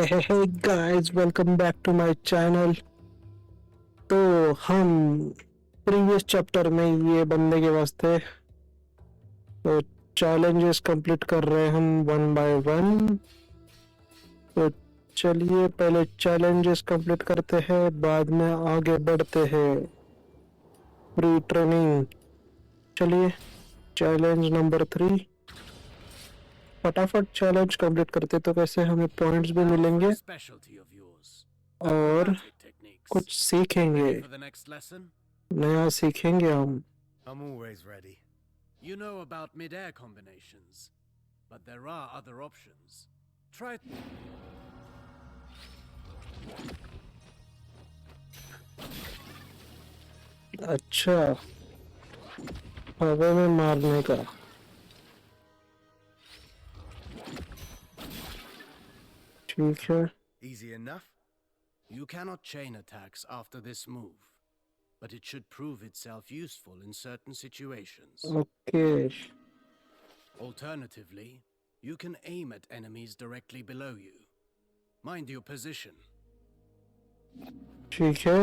Hey guys, welcome back to my channel। तो हम previous chapter में ये बंदे के वास्ते तो चैलेंजेस कंप्लीट कर रहे हैं हम वन बाय वन। तो चलिए पहले चैलेंजेस कंप्लीट करते हैं, बाद में आगे बढ़ते हैं प्री ट्रेनिंग। चलिए चैलेंज नंबर 3 फटाफट चैलेंज कंप्लीट करते तो कैसे हमें पॉइंट्स भी मिलेंगे और कुछ सीखेंगे, नया सीखेंगे हम। I'm always ready. You know about mid-air combinations, but there are other options. Try. अच्छा, हवा में मारने का। ठीक है। Easy enough? You cannot chain attacks after this move, but it should prove itself useful in certain situations. Okay. Alternatively, you can aim at enemies directly below you. Mind your position. ठीक है।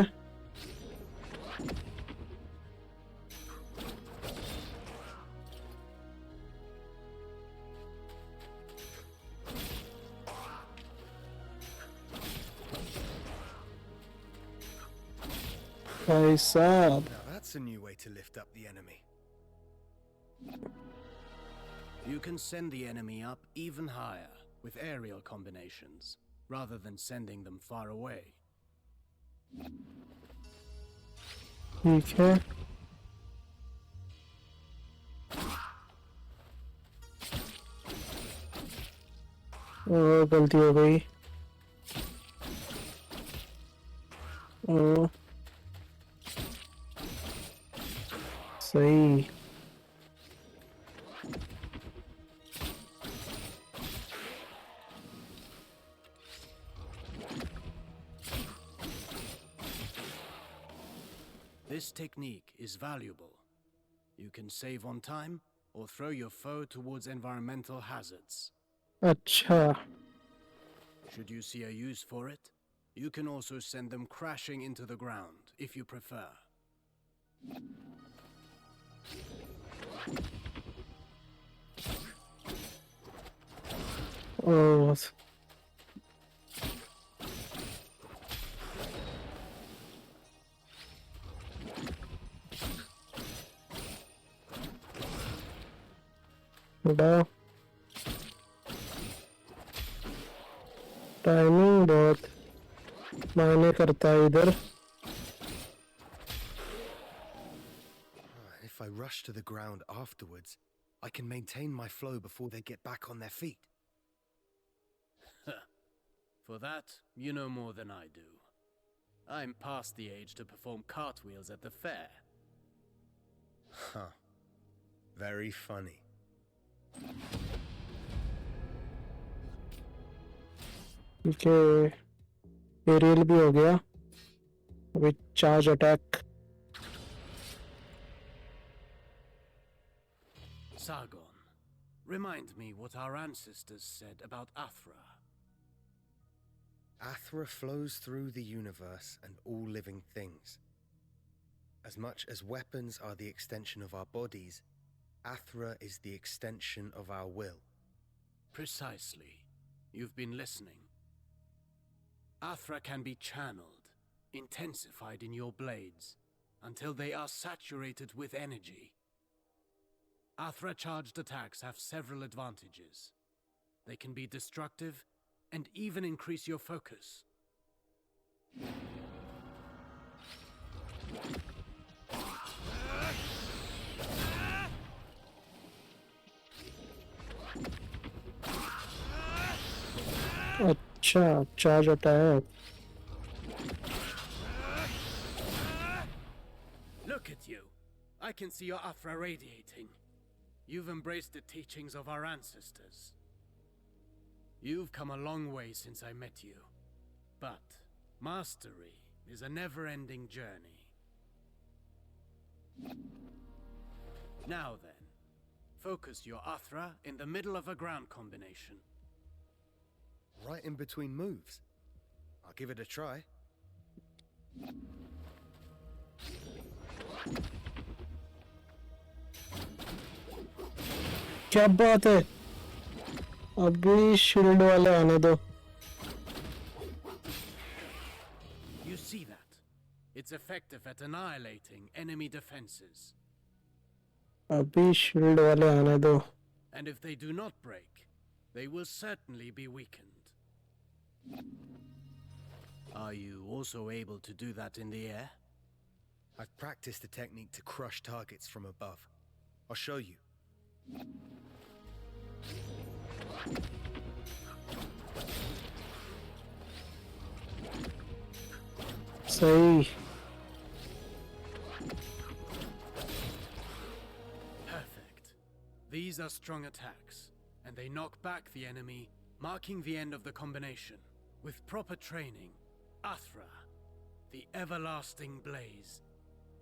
भाई साहब, Now that's a new way to lift up the enemy. You can send the enemy up even higher with aerial combinations, rather than sending them far away. ठीक है। गलती हो गई। सही। This technique is valuable. You can save on time or throw your foe towards environmental hazards. अच्छा, Should you see a use for it, you can also send them crashing into the ground if you prefer. ओह बड़ा timing बहुत मायने करता है इधर। If I rush to the ground afterwards, I can maintain my flow before they get back on their feet. For that, you know more than I do. I'm past the age to perform cartwheels at the fair. Huh. Very funny. ठीक है, aerial भी हो गया। अभी charge attack. Sargon, remind me what our ancestors said about Athra. Athra flows through the universe and all living things. As much as weapons are the extension of our bodies, Athra is the extension of our will. Precisely. You've been listening. Athra can be channeled, intensified in your blades, until they are saturated with energy. Athra-charged attacks have several advantages. They can be destructive and even increase your focus. अच्छा, charge attack. Look at you. I can see your Athra radiating. You've embraced the teachings of our ancestors. You've come a long way since I met you. But mastery is a never-ending journey. Now then, focus your Athra in the middle of a ground combination. right in between moves. I'll give it a try. क्या बात है, अभी shield वाले आने दो. You see that? It's effective at annihilating enemy defenses. अभी shield वाले आने दो. And if they do not break, they will certainly be weakened. Are you also able to do that in the air? I've practiced the technique to crush targets from above. I'll show you. सही. Perfect. These are strong attacks, and they knock back the enemy, marking the end of the combination. With proper training, Athra, the everlasting blaze,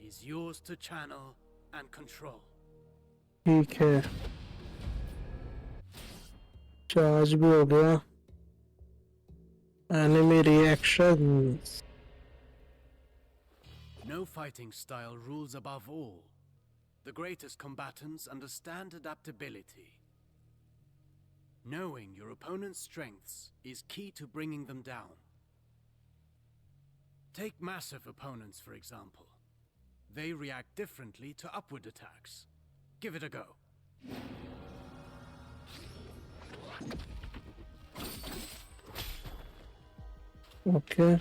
is yours to channel and control. ठीक है, charge भी हो गया. Enemy reactions. No fighting style rules above all. The greatest combatants understand adaptability. Knowing your opponent's strengths is key to bringing them down. Take massive opponents, for example. They react differently to upward attacks. Give it a go. Okay.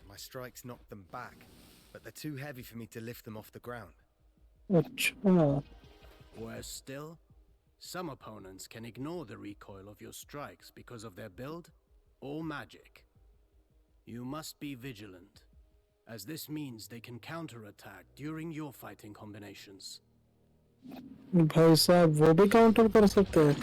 My strikes knocked them back, but they're too heavy for me to lift them off the ground. अच्छा. Worse still, some opponents can ignore the recoil of your strikes because of their build or magic. You must be vigilant, as this means they can counterattack during your fighting combinations. भाई साहब वो भी counter कर सकते हैं.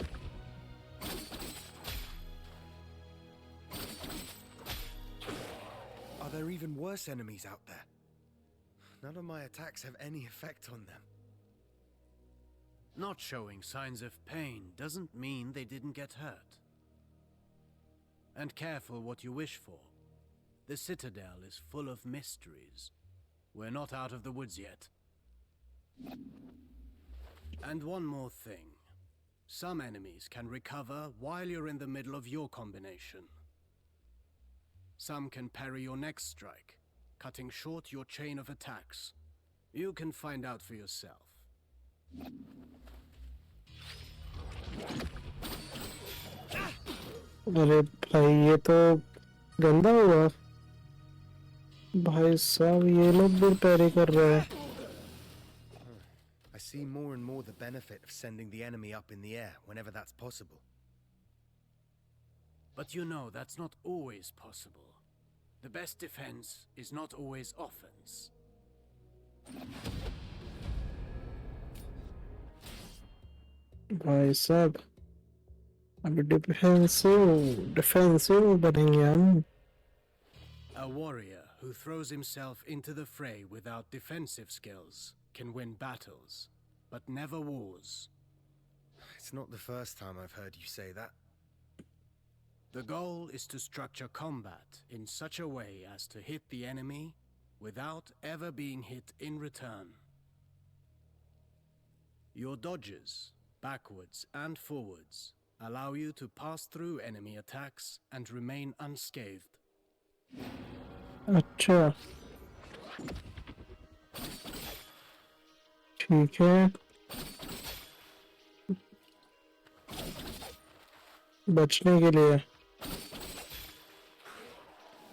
Are there even worse enemies out there? None of my attacks have any effect on them. Not showing signs of pain doesn't mean they didn't get hurt. And careful what you wish for. The Citadel is full of mysteries. We're not out of the woods yet. And one more thing. Some enemies can recover while you're in the middle of your combination. Some can parry your next strike, cutting short your chain of attacks. You can find out for yourself. अरे भाई ये तो गंदा हुआ. भाई साहब ये लोग भी पैरी कर रहे हैं. I see more and more the benefit of sending the enemy up in the air whenever that's possible. But you know that's not always possible. The best defense is not always offense. भाई साहब अभी defensive बनेंगे हम. A warrior who throws himself into the fray without defensive skills can win battles, but never wars. It's not the first time I've heard you say that. The goal is to structure combat in such a way as to hit the enemy without ever being hit in return. Your dodges, backwards and forwards, allow you to pass through enemy attacks and remain unscathed. अच्छा ठीक है. बचने के लिए.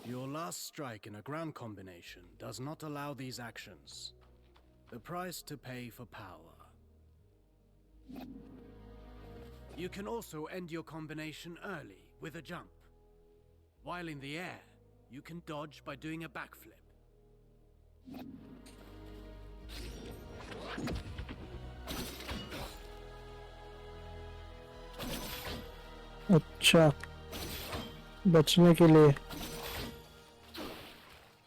Your last strike in a ground combination does not allow these actions. The price to pay for power. You can also end your combination early with a jump. While in the air, you can dodge by doing a backflip. अच्छा बचने के लिए.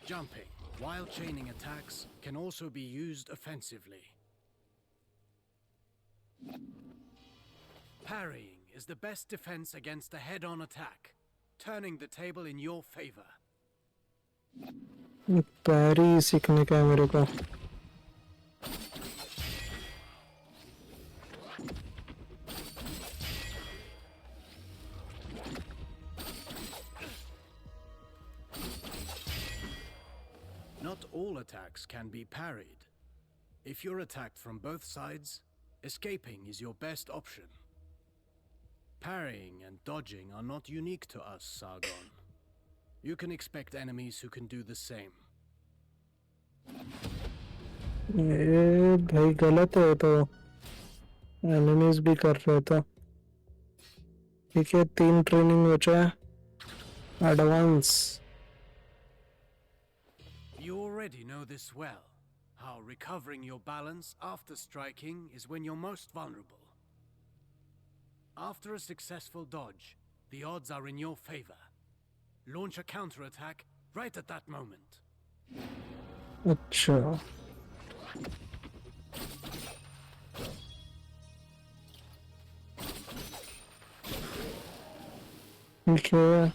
Jumping while chaining attacks can also be used offensively. Parrying is the best defense against a head-on attack, turning the table in your favor. पैरी सीखने का है मेरे को. Not all attacks can be parried. If you're attacked from both sides, escaping is your best option. Parrying and dodging are not unique to us, Sargon. You can expect enemies who can do the same. ये भाई गलत है तो enemies भी कर रहे थे. ठीक है 3 ट्रेनिंग बचा है. Advance. You already know this well, how recovering your balance after striking is when you're most vulnerable. After a successful dodge, the odds are in your favor. Launch a counterattack right at that moment. अच्छा. ठीक है.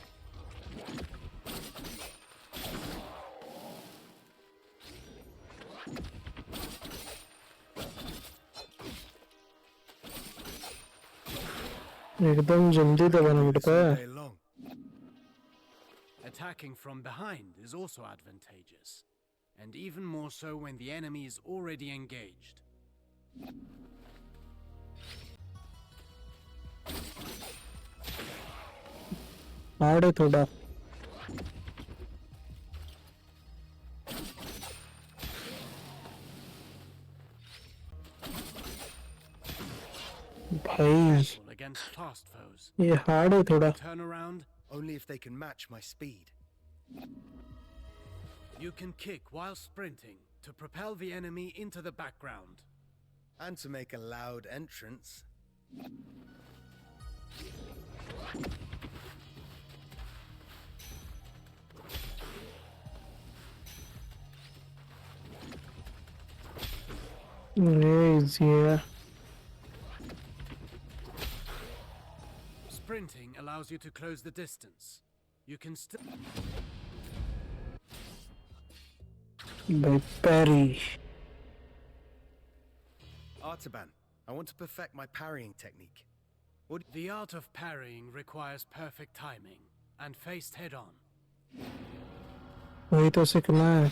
एकदम जल्दी दबाना पड़ता है. Day long. Attacking from behind is also advantageous, and even more so when the enemy is already engaged. Hard है थोड़ा. भाई Careful against fast foes. ये हार्ड है थोड़ा. Turn around. Only if they can match my speed. You can kick while sprinting to propel the enemy into the background. And to make a loud entrance. ये easy है. Sprinting allows you to close the distance. You can still... भाई पैरी. Artaban, I want to perfect my parrying technique. The art of parrying requires perfect timing and faced head-on. वही तो सीखना है.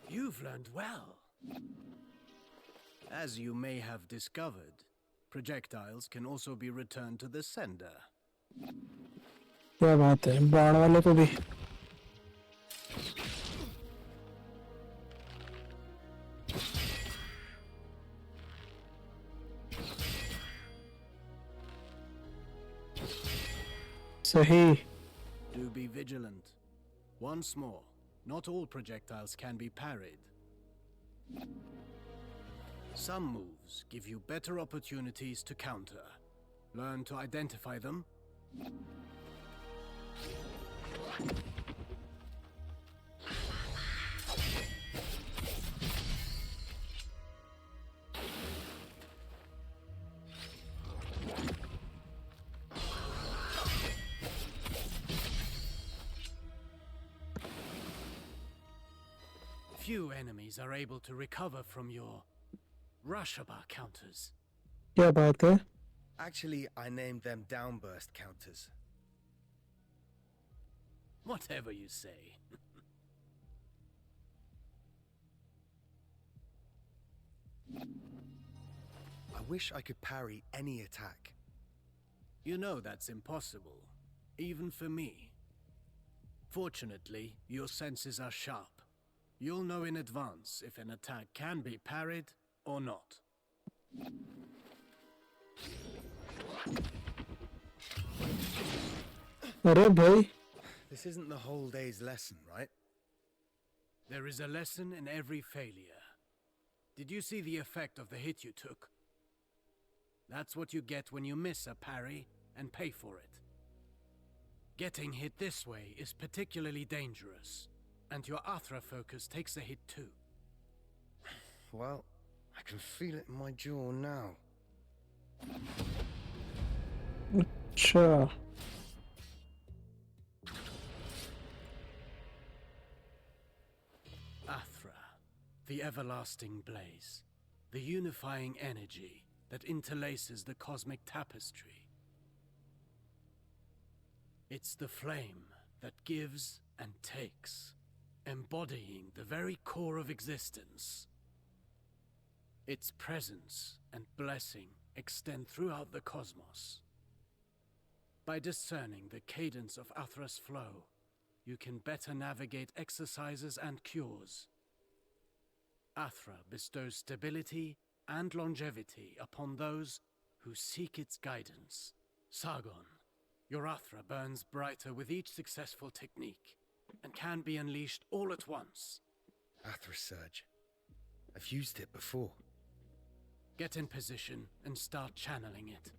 You've learned well. As you may have discovered, projectiles can also be returned to the sender. क्या बात है. बाण वाले को भी. सही. Do be vigilant. Once more, not all projectiles can be parried. Some moves give you better opportunities to counter. Learn to identify them. Few enemies are able to recover from your Rashaba counters. क्या बात है. Actually, I named them downburst counters. Whatever you say. I wish I could parry any attack. You know that's impossible, even for me. Fortunately, your senses are sharp. You'll know in advance if an attack can be parried or not. अरे भाई. This isn't the whole day's lesson, right? There is a lesson in every failure. Did you see the effect of the hit you took? That's what you get when you miss a parry and pay for it. Getting hit this way is particularly dangerous, and your Athra focus takes a hit too. Well, I can feel it in my jaw now. Sure. Athra, the everlasting blaze, the unifying energy that interlaces the cosmic tapestry. It's the flame that gives and takes, embodying the very core of existence. Its presence and blessing extend throughout the cosmos. By discerning the cadence of Athra's flow, you can better navigate exercises and cures. Athra bestows stability and longevity upon those who seek its guidance. Sargon, your Athra burns brighter with each successful technique, and can be unleashed all at once. Athra Surge. I've used it before. Get in position and start channeling it.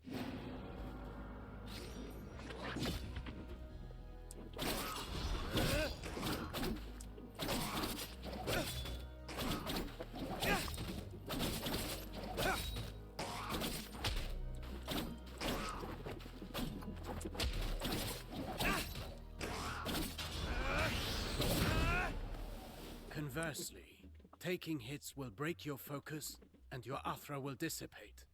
Conversely, taking hits will break your focus and your Athra will dissipate.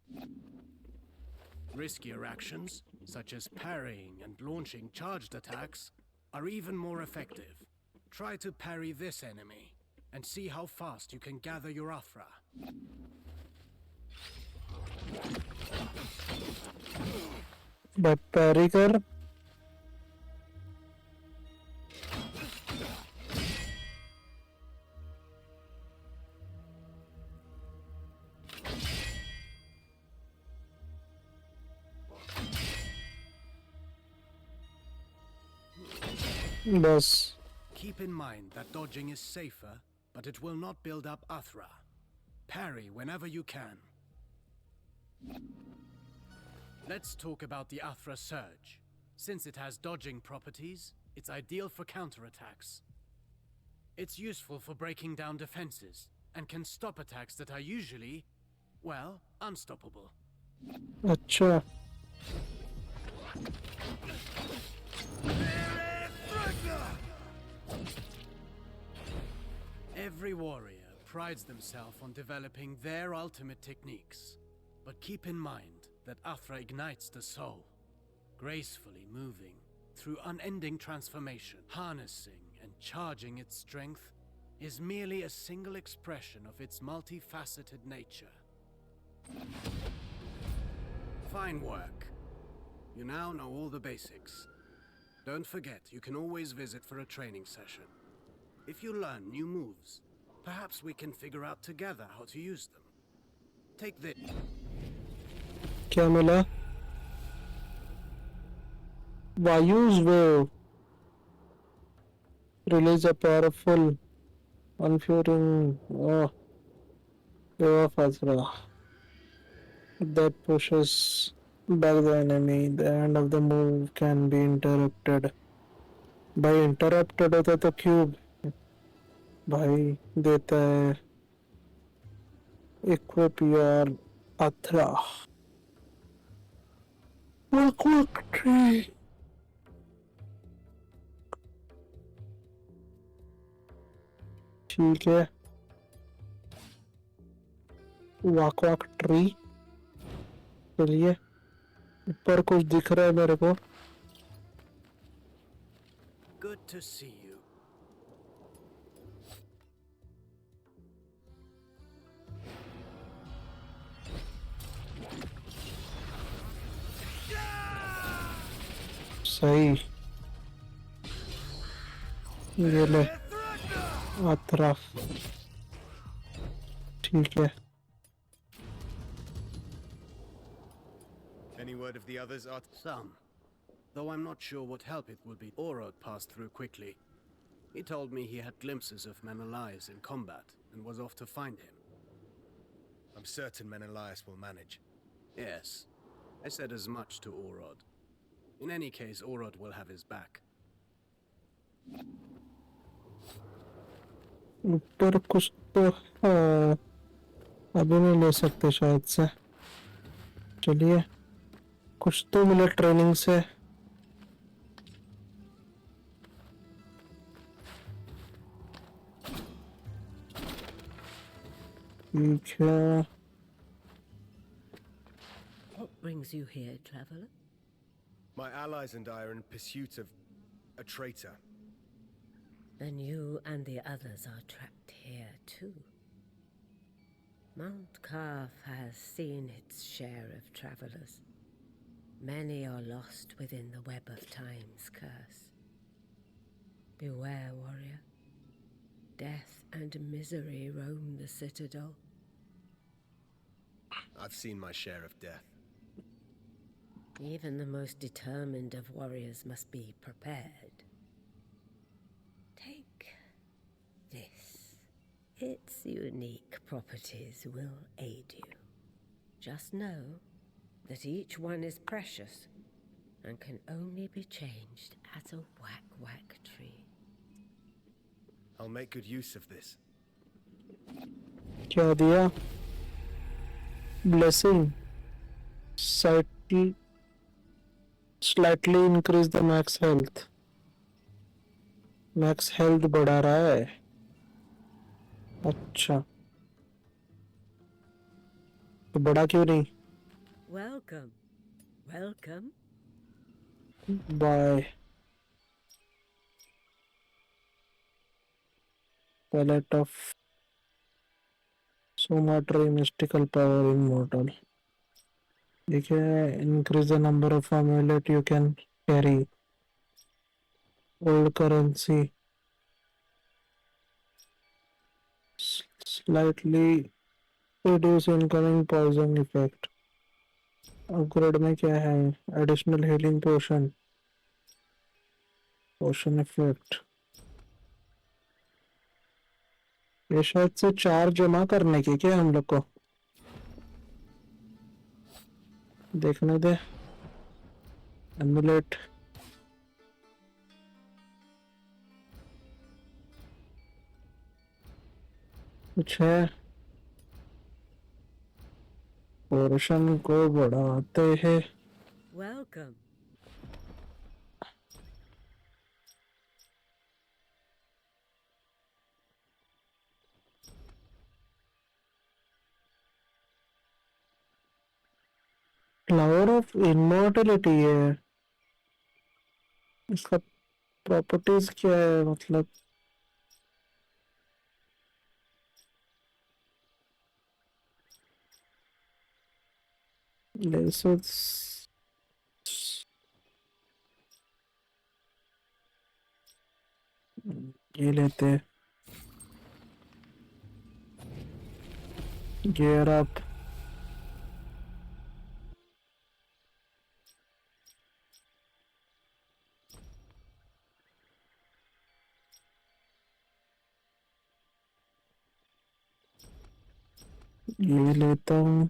Riskier actions, such as parrying and launching charged attacks, are even more effective. Try to parry this enemy, and see how fast you can gather your Athra. But parry कर. बस. Keep in mind that dodging is safer, but it will not build up Athra. Parry whenever you can. Let's talk about the Athra Surge. Since it has dodging properties, it's ideal for counterattacks. It's useful for breaking down defenses, and can stop attacks that are usually, well, unstoppable. अच्छा. Every warrior prides themselves on developing their ultimate techniques. But keep in mind that Athra ignites the soul, gracefully moving through unending transformation. Harnessing and charging its strength is merely a single expression of its multifaceted nature. Fine work. You now know all the basics. Don't forget, you can always visit for a training session. If you learn new moves, perhaps we can figure out together how to use them. Take this. क्या मिला? Wayu's wave. Release a powerful, unfurling wave of Azra that pushes back the enemy. The end of the move can be interrupted. भाई interrupted होता तो cube भाई देता है equip your Athra. Quick tree. ठीक है. वाक ट्री. चलिए. ऊपर कुछ दिख रहा है मेरे को. Good to see you. सही. ये ले. Athra. ठीक है. Any word of the others, Some. Though I'm not sure what help it will be. Orod passed through quickly. He told me he had glimpses of Menelaus in combat and was off to find him. I'm certain Menelaus will manage. Yes, I said as much to Orod. In any case, Orod will have his back. ऊपर कुछ तो है, अभी नहीं ले सकते शायद से। चलिए, कुछ तो मिले ट्रेनिंग से। ठीक है। What brings you here, traveler? My allies and I are in pursuit of a traitor. Then you and the others are trapped here too. Mount Calf has seen its share of travelers. Many are lost within the web of time's curse. Beware, warrior. Death and misery roam the citadel. I've seen my share of death. Even the most determined of warriors must be prepared. Take this. Its unique properties will aid you. Just know that each one is precious and can only be changed at a whack-whack tree. I'll make good use of this. क्या दिया? Blessing. Slightly increase the max health. Max health बढ़ा रहा है। अच्छा, तो बड़ा क्यों नहीं? Welcome. Welcome. Bye. Palette of Sumatary mystical power immortal. देखिए, increase the number of amulet you can carry. Old currency. Slightly reduce incoming poison effect. Upgrade में क्या है? एडिशनल हीलिंग पोशन, पोशन इफेक्ट। ये शायद से 4 जमा करने की क्या हम लोग को? देखने दे। एमुलेट कुछ है? पोर्शन को बढ़ाते हैं। Welcome. फ्लावर ऑफ इमॉर्टलिटी है, इसका प्रॉपर्टीज क्या है? मतलब लेसेस ये लेते हैं। गियर अप, ये लेता हूँ।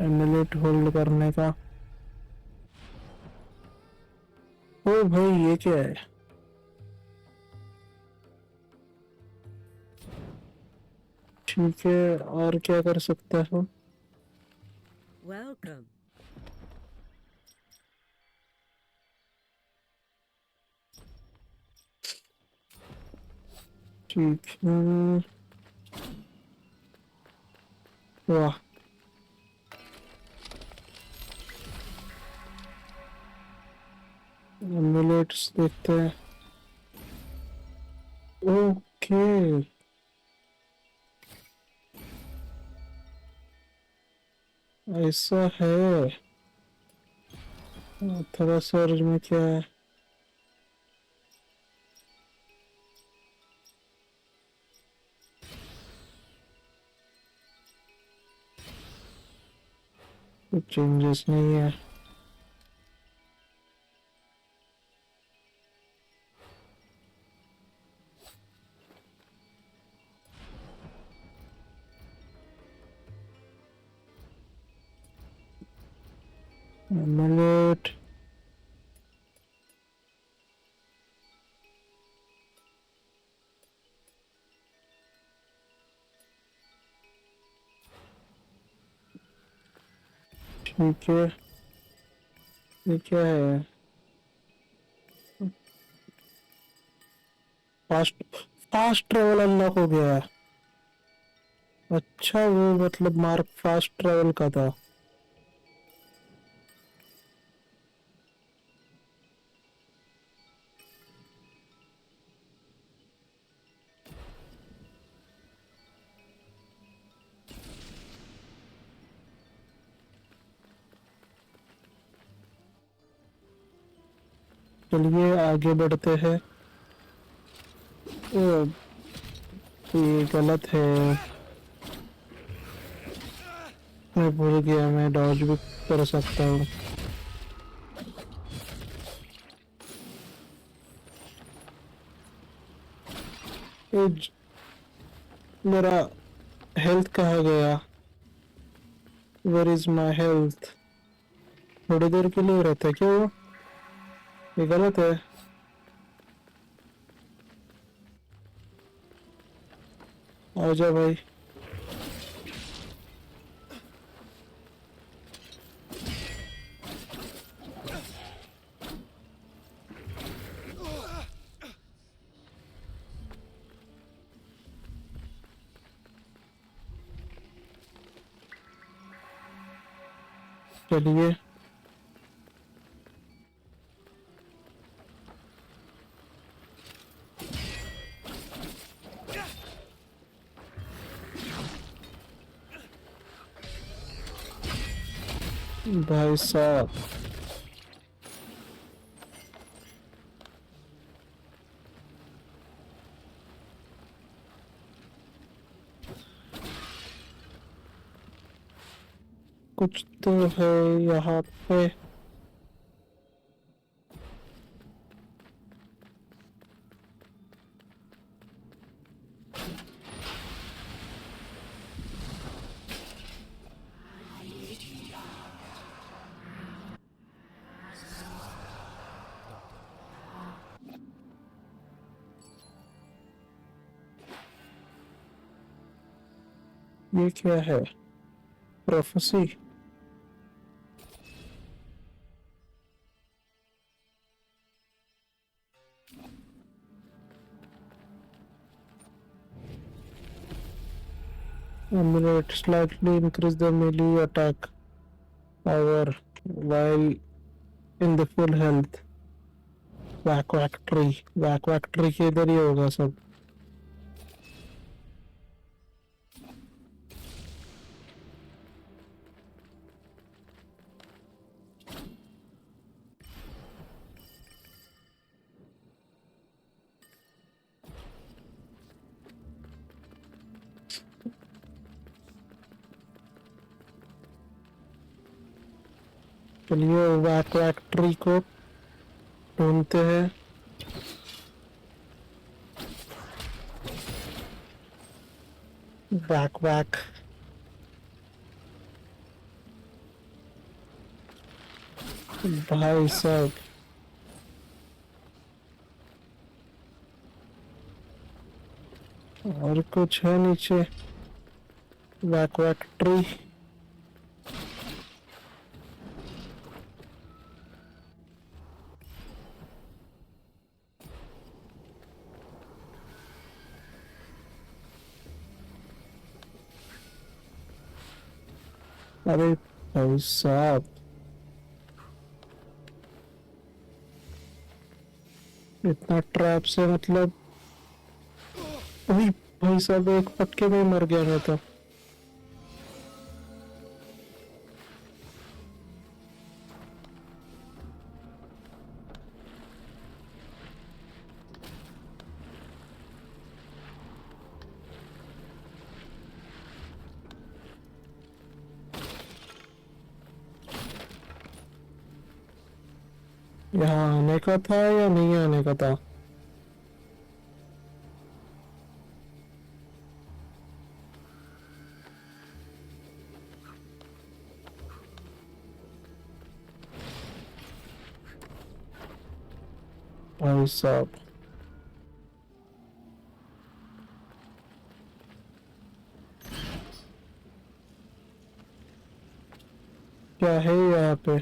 एमुलेट होल्ड करने का। ओ भाई, ये क्या है? ठीक है, और क्या कर सकता हूँ? Welcome. ठीक है, वाह। एमुलेट्स देखते हैं। ओके, ऐसा है। थोड़ा सर्च में क्या है? कुछ चेंजेस नहीं है। Amulet. ठीक है, ये क्या है? फास्ट फास्ट ट्रेवल अनलॉक हो गया है। अच्छा, वो मतलब मार्क फास्ट ट्रेवल का था। चलिए आगे बढ़ते हैं। ओ, ये गलत है। मैं भूल गया, मैं डॉज भी कर सकता हूँ। ये मेरा हेल्थ कहाँ गया? Where is my health? थोड़ी देर के लिए रहता है क्या वो? ये गलत है। आ जा भाई। चलिए, भाई साहब। कुछ तो है यहाँ पे। ये क्या है? Prophecy. Amulet slightly increase the melee attack power while in the full health. वैक वैक ट्री के इधर ही होगा सब। चलिए वैक वैक ट्री को ढूंढते हैं। वैक वैक। भाई साहब, और कुछ है नीचे? वैक वैक ट्री। अरे भाई साहब, इतना ट्रैप से मतलब। ओए भाई साहब, एक पटके में ही मर गया मैं तो। यहाँ आने का था या नहीं आने का था? भाई साहब, क्या है यहाँ पे?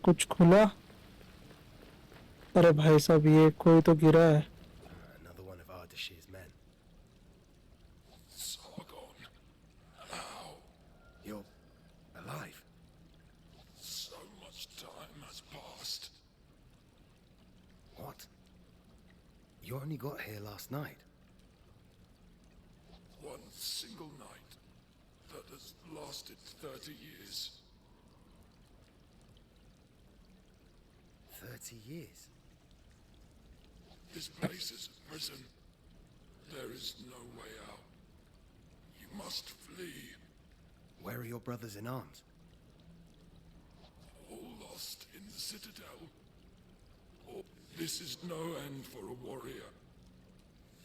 कुछ खुला? अरे भाई साहब, ये कोई तो गिरा है। Another one of Ardashir's men. Sargon, how? You're alive. So much time has passed. What? You only got here last night. One single night that has lasted 30 years. 30 years. This place is a prison. There is no way out. You must flee. Where are your brothers in arms? All lost in the citadel. Oh, this is no end for a warrior.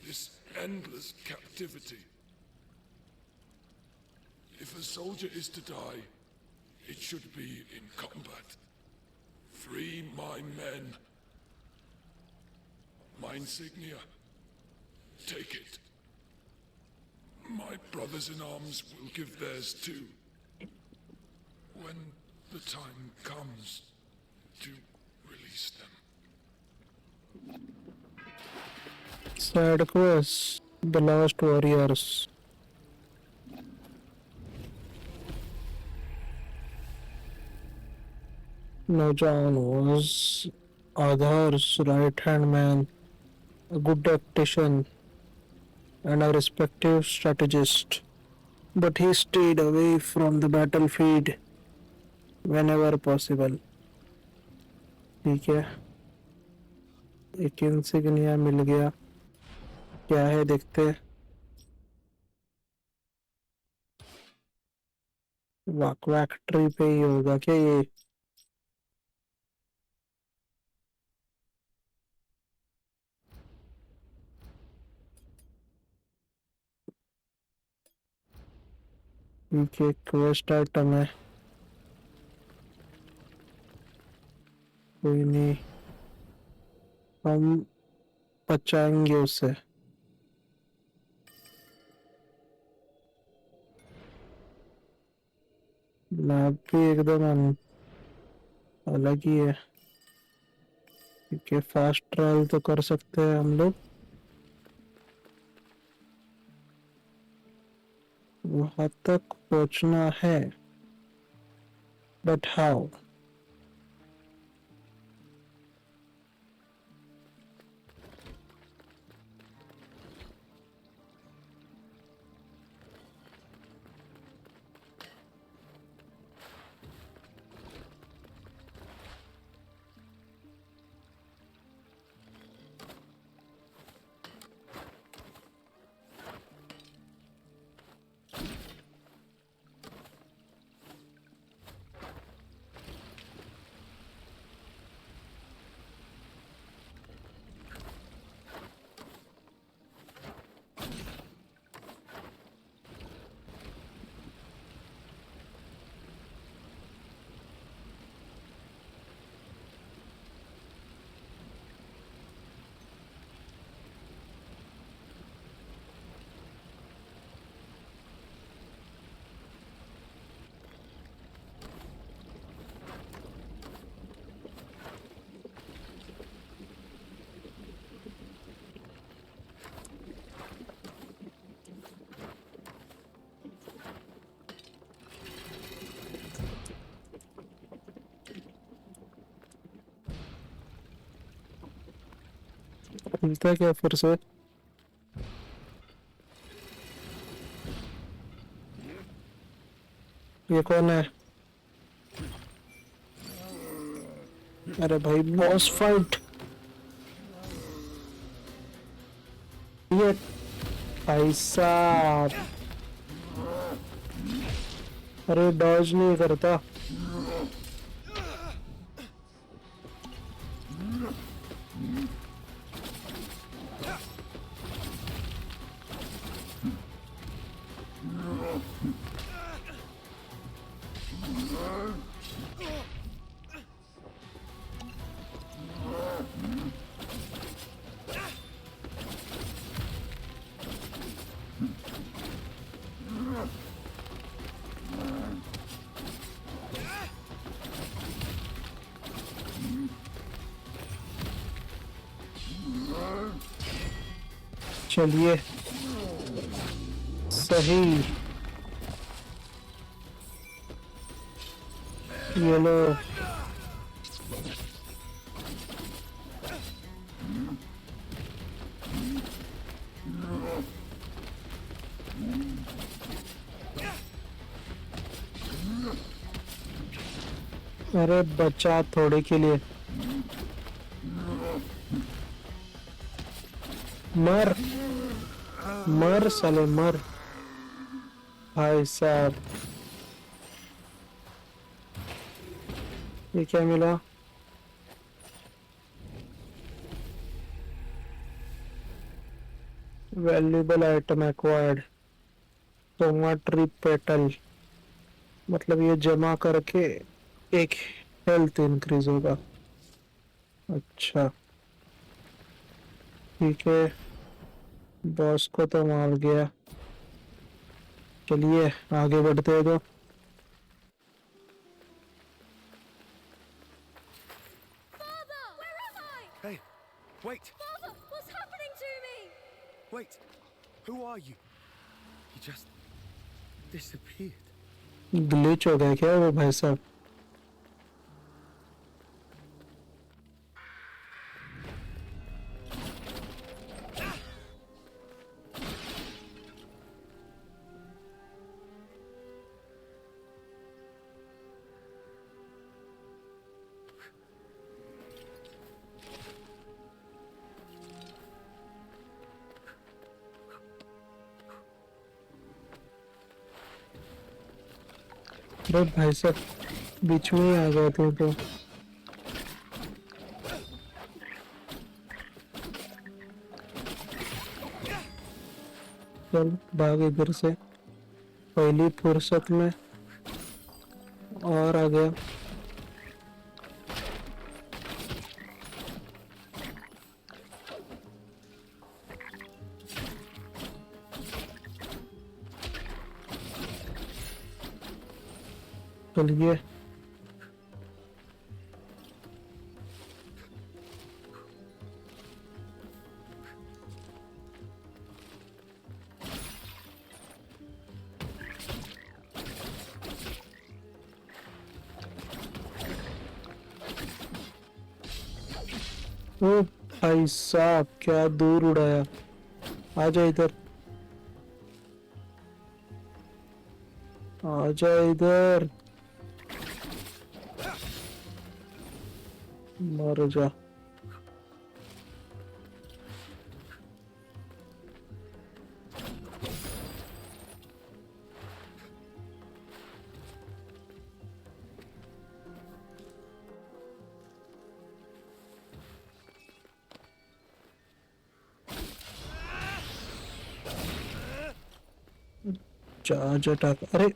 This endless captivity. If a soldier is to die, it should be in combat. Free my men. My insignia. Take it. My brothers in arms will give theirs too. When the time comes to release them. Side quest, the last warriors. Nojan was Adhar's right-hand man, a good tactician, and a respected strategist. But he stayed away from the battlefield whenever possible. ठीक है, एक insignia मिल गया। क्या है देखते हैं। वाक वाक tree पे ही होगा क्या ये? ठीक है, क्वेस्ट आइटम है, कोई नहीं, हम बचाएंगे उसे। मैप भी एकदम अलग ही है। ठीक है, फास्ट ट्रैवल तो कर सकते हैं हम लोग। वहां तक पहुंचना है, बट हाउ? मिलता है क्या फिर से? ये कौन है? अरे भाई, बॉस फाइट। ये भाई साहब, अरे डॉज नहीं करता। चलिए सही। ये लो। अरे बचा थोड़े के लिए। मर मर साले मर। भाई साहब ये क्या मिला? Valuable item acquired. तोमा ट्री पेटल। मतलब ये जमा करके एक हेल्थ इंक्रीज होगा। अच्छा ठीक है। बॉस को तो मार गया। चलिए आगे बढ़ते हैं। तो Father! Where am I? Hey, wait, Father, what's happening to me? wait. Who are you? He just disappeared. Glitch हो गया क्या वो भाई साहब? अरे भाई साहब बीच में ही आ गए थे तो। चल भाग इधर से पहली फुर्सत में। और आ गया। चलिए ओ भाई साहब क्या दूर उड़ाया। आजा इधर। आजा इधर। मर जा। जा जटा। अरे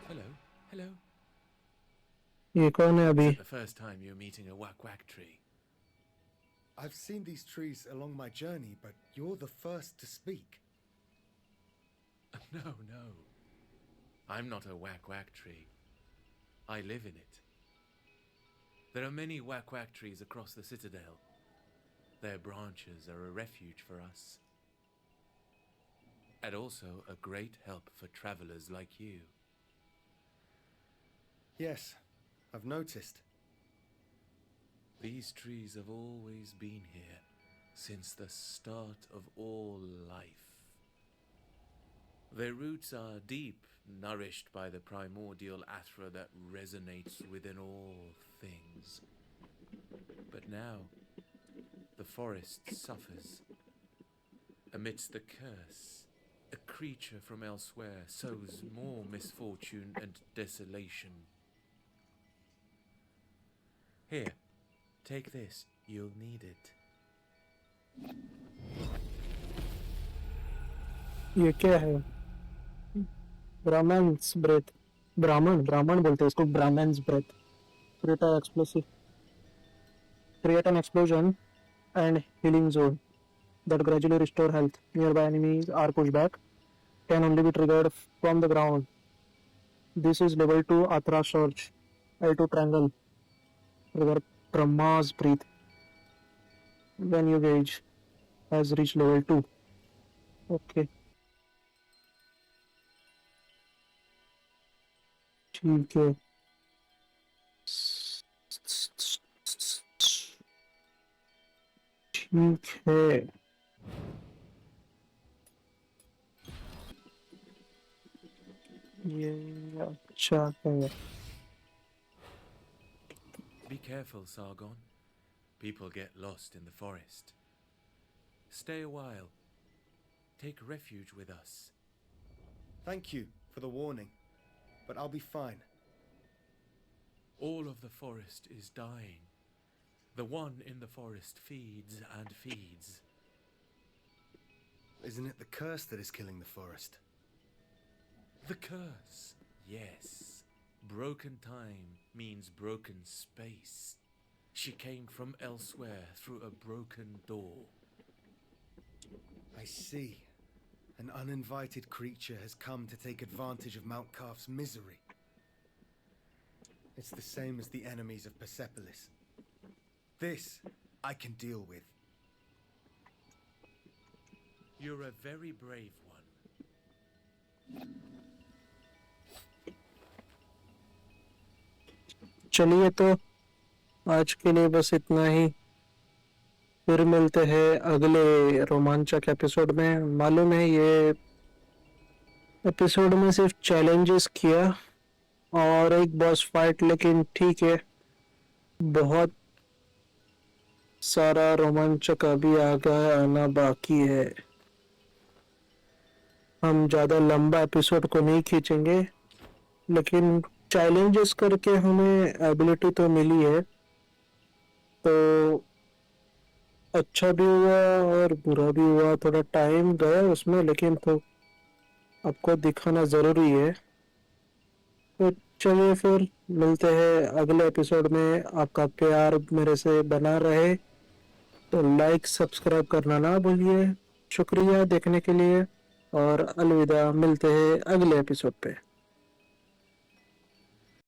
Hello, hello. ये कौन है अभी? Is it the first time you're meeting a whack tree? I've seen these trees along my journey, but you're the first to speak. No, no. I'm not a whack tree. I live in it. There are many whack trees across the citadel. Their branches are a refuge for us. And also a great help for travelers like you. Yes, I've noticed. These trees have always been here, since the start of all life. Their roots are deep, nourished by the primordial athra that resonates within all things. But now, the forest suffers. Amidst the curse, a creature from elsewhere sows more misfortune and desolation. Here, take this. You'll need it. ये क्या है? Brahmans breath. ब्राह्मण ब्राह्मण बोलते हैं इसको। Brahmans breath. Create an explosive. Create an explosion and healing zone that gradually restore health. Nearby enemies are pushed back. can only be triggered from the ground. This is level 2 Atra Search. L2 Triangle. Trigger Brahma's Breath. When your gauge has reached level 2. Okay. ठीक है. ठीक है. ये अच्छा है. Be careful, Sargon. People get lost in the forest. Stay a while. Take refuge with us. Thank you for the warning, but I'll be fine. All of the forest is dying. The one in the forest feeds and feeds. Isn't it the curse that is killing the forest? The curse, yes. Broken time means broken space. She came from elsewhere through a broken door. I see. An uninvited creature has come to take advantage of Mount Calf's misery. It's the same as the enemies of Persepolis. This I can deal with. You're a very brave one. चलिए तो आज के लिए बस इतना ही. फिर मिलते हैं अगले रोमांचक एपिसोड में. मालूम है ये एपिसोड में सिर्फ चैलेंजेस किया और एक बॉस फाइट, लेकिन ठीक है, बहुत सारा रोमांचक अभी आना बाकी है. हम ज़्यादा लंबा एपिसोड को नहीं खींचेंगे, लेकिन चैलेंजेस करके हमें एबिलिटी तो मिली है, तो अच्छा भी हुआ और बुरा भी हुआ. थोड़ा टाइम गया उसमें, लेकिन तो आपको दिखाना ज़रूरी है. तो चलिए फिर मिलते हैं अगले एपिसोड में. आपका प्यार मेरे से बना रहे तो लाइक सब्सक्राइब करना ना भूलिए. शुक्रिया देखने के लिए और अलविदा. मिलते हैं अगले एपिसोड पे.